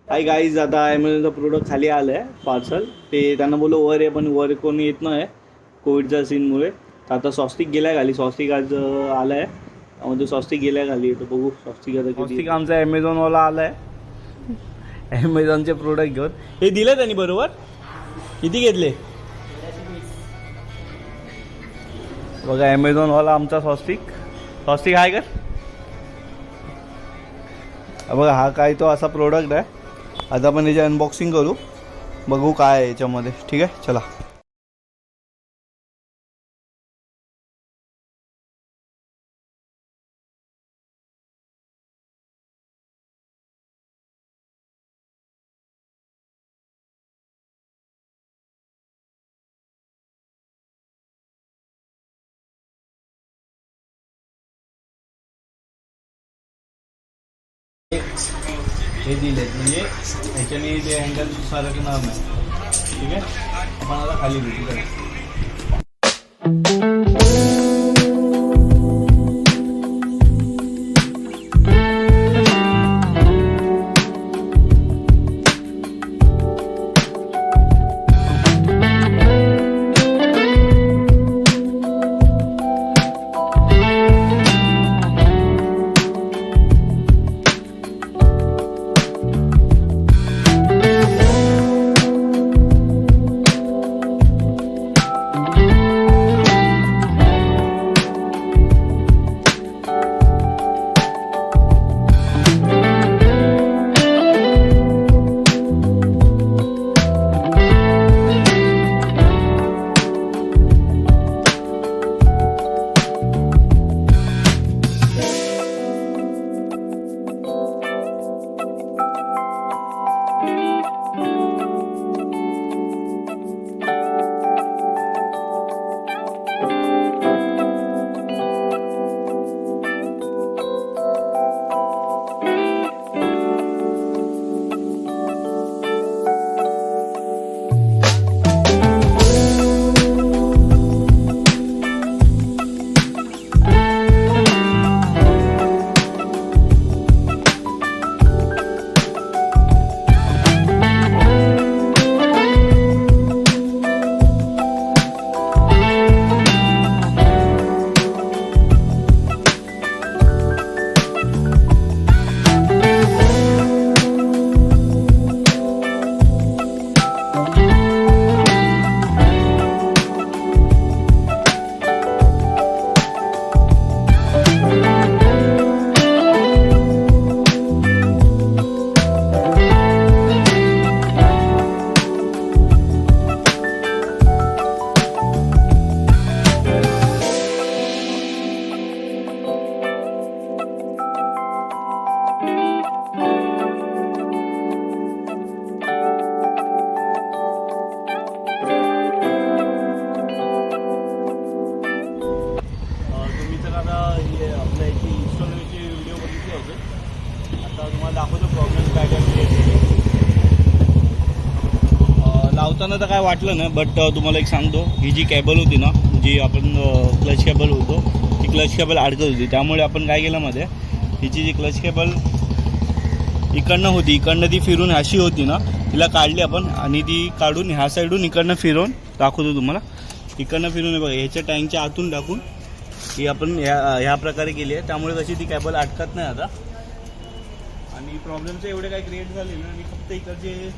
Hi guys, आता ॲमेझॉनचं product खाली आलं आहे पार्सल. ते त्यांना बोललो वर आहे, पण वर कोणी येत नाही कोविडच्या सीनमुळे. तर आता स्वस्तिक गेला आहे खाली. स्वस्तिक आज आला आहे, म्हणजे स्वस्तिक गेला आहे खाली. तर बघू स्वस्तिक आता. स्वस्तिक आमचा ॲमेझॉनवाला आला आहे ॲमेझॉनचे प्रोडक्ट घेऊन. हे दिले त्यांनी बरोबर. किती घेतले बघा ॲमेझॉनवाला आमचा स्वस्तिक. स्वस्तिक हाय कर बघा. हा काय तो असा प्रोडक्ट आहे. आता आपण याची अनबॉक्सिंग करू, बघू काय आहे याच्यामध्ये. ठीक आहे, चला. हे दिलेत म्हणजे ह्याच्याने ते हँडल सरकणार नाही. ठीक आहे, आपण आता खाली भेटू. लावताना तर काय वाटलं ना, बट तुम्हाला एक सांगतो, ही जी केबल होती ना, जी आपण क्लच केबल होतो, ती क्लच केबल अडकत होती. त्यामुळे आपण काय केलं मध्ये, हिची जी क्लच केबल इकडनं होती, इकडनं ती फिरून अशी होती ना, तिला काढली आपण आणि ती काढून ह्या साईडून इकडनं फिरवून दाखवतो तुम्हाला. इकडनं फिरून बघा, ह्याच्या टँकच्या आतून टाकून ही आपण ह्या प्रकारे केली आहे. त्यामुळे कशी ती केबल अटकत नाही आता. आणि प्रॉब्लेमचं एवढे काय क्रिएट झाले ना. आणि फक्त इकडचे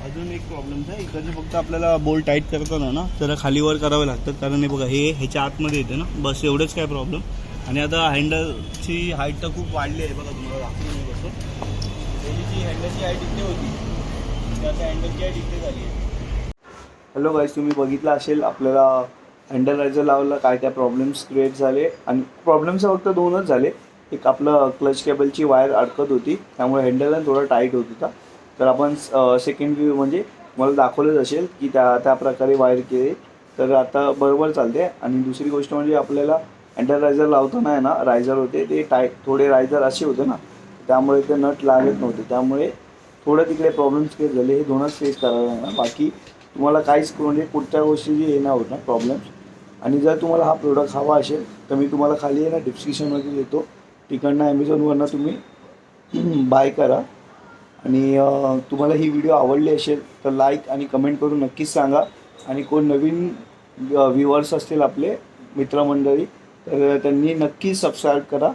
अजून एक प्रॉब्लेम्स आहे, इकडचे फक्त आपल्याला बोल्ट टाईट करताना ना जरा खालीवर करावे लागतात, कारण हे बघा हे ह्याच्या आतमध्ये येते ना, बस एवढंच काय प्रॉब्लेम. आणि आता हँडलची हाईट तर खूप वाढली आहे बघा, तुम्हाला दाखवून बसतो. त्याची जी हँडलची हाईट इथे होती, त्या हँडलची हाईट इथे झाली आहे. हॅलो गाईस, तुम्ही बघितलं असेल आपल्याला हँडल रायझर लावला काय काय प्रॉब्लेम्स क्रिएट झाले. आणि प्रॉब्लेम्स फक्त दोनच झाले. एक आपलं क्लच केबलची वायर अडकत होती, त्यामुळे हँडल थोडा टाईट होत होता. तर आपण सेकंड व्ह्यू म्हणजे मला दाखवलंच असेल की त्या प्रकारे वायर केली तर आता बरोबर चालते. आणि दुसरी गोष्ट म्हणजे आपल्याला हँडल रायझर लावताना आहे ना, रायझर होते ते थोडे रायझर असे होते ना, त्यामुळे ते नट लागत नव्हते. त्यामुळे थोडं तिकडे प्रॉब्लेम्स क्रिएट झाले. हे दोनच फेस करायला लागणार, बाकी तुम्हाला काहीच म्हणजे पुढच्या गोष्टीची हे नाही होत ना प्रॉब्लेम्स. आणि जर तुम्हाला हा प्रोडक्ट हवा असेल तर मी तुम्हाला खाली आहे ना डिस्क्रिप्शनमध्ये देतो, तिकडनं ॲमेझॉनवरनं तुम्ही बाय करा. आणि तुम्हाला ही व्हिडिओ आवडली असेल तर लाईक आणि कमेंट करून नक्कीच सांगा. आणि कोण नवीन व्ह्युअर्स असतील आपले मित्रमंडळी तर त्यांनी नक्कीच सबस्क्राईब करा.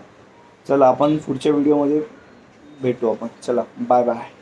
चला आपण पुढच्या व्हिडिओमध्ये भेटू आपण. चला बाय बाय.